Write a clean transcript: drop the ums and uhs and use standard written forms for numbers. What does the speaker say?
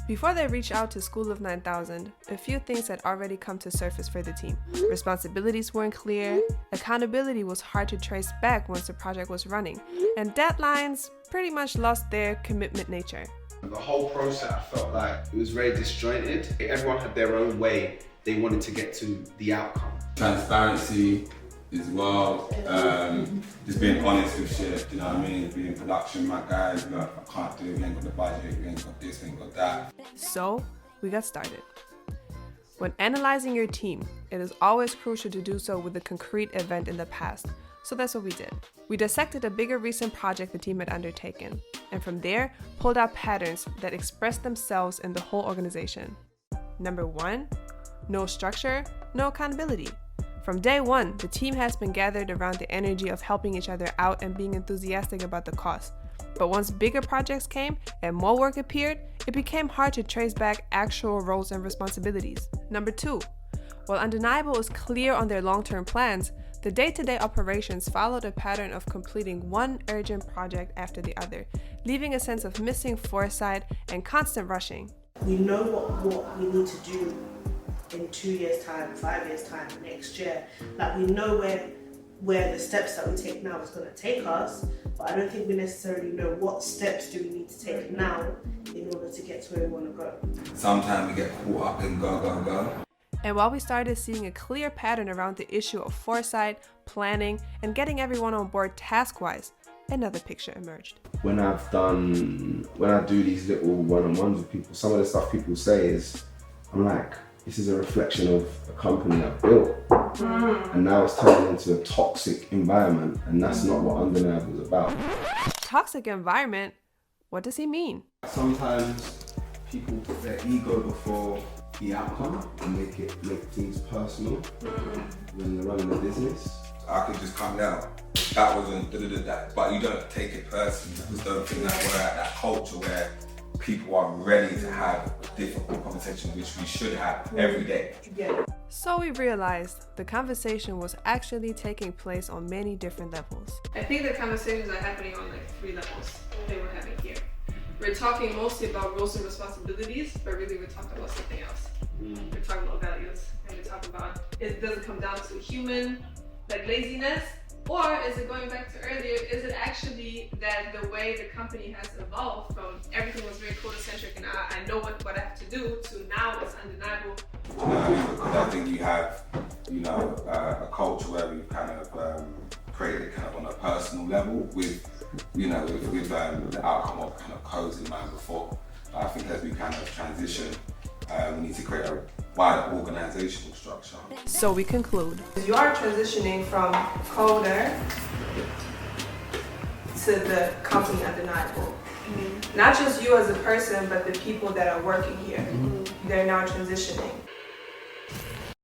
Before they reached out to School of 9000, a few things had already come to surface for the team. Responsibilities weren't clear, accountability was hard to trace back once the project was running, and deadlines pretty much lost their commitment nature. The whole process, I felt like it was very disjointed. Everyone had their own way they wanted to get to the outcome. Transparency as well, just being honest with shit, you know what I mean? Being production, my guys, look, I can't do it, we ain't got the budget, we ain't got this, we ain't got that. So, we got started. When analyzing your team, it is always crucial to do so with a concrete event in the past. So that's what we did. We dissected a bigger recent project the team had undertaken, and from there, pulled out patterns that expressed themselves in the whole organization. Number 1, no structure, no accountability. From day one, the team has been gathered around the energy of helping each other out and being enthusiastic about the cause. But once bigger projects came and more work appeared, it became hard to trace back actual roles and responsibilities. Number 2, while Undeniable is clear on their long-term plans, the day-to-day operations followed a pattern of completing one urgent project after the other, leaving a sense of missing foresight and constant rushing. We know what we need to do in 2 years' time, 5 years' time, next year. Like, we know where the steps that we take now is going to take us, but I don't think we necessarily know what steps do we need to take now in order to get to where we want to go. Sometimes we get caught up in go. And while we started seeing a clear pattern around the issue of foresight, planning, and getting everyone on board task-wise, another picture emerged. When I do these little one-on-ones with people, some of the stuff people say is, I'm like, this is a reflection of a company I've built. And now it's turning into a toxic environment, and that's not what Undeniable is about. Toxic environment? What does he mean? Sometimes people put their ego before the outcome and make things personal when they're running a business. I could just come down, that wasn't that, but you don't take it personally. I just don't think that we're at that culture where people are ready to have a difficult conversation, which we should have every day. Yeah. So we realized the conversation was actually taking place on many different levels. I think the conversations are happening on like 3 levels that we're having here. We're talking mostly about roles and responsibilities, but really we're talking about something else. We're talking about values, and we're talking about, it doesn't come down to human, like laziness, or is it going back to earlier, is it actually that the way the company has evolved from everything was very quota-centric and I know what I have to do to now it's undeniable. Because I think you have, a culture where we've kind of created it kind of on a personal level with the outcome of kind of codes in mind before. But I think as we kind of transition, we need to create a wider organizational structure. So we conclude. You are transitioning from coder to the company Undeniable. Not just you as a person, but the people that are working here. They're now transitioning.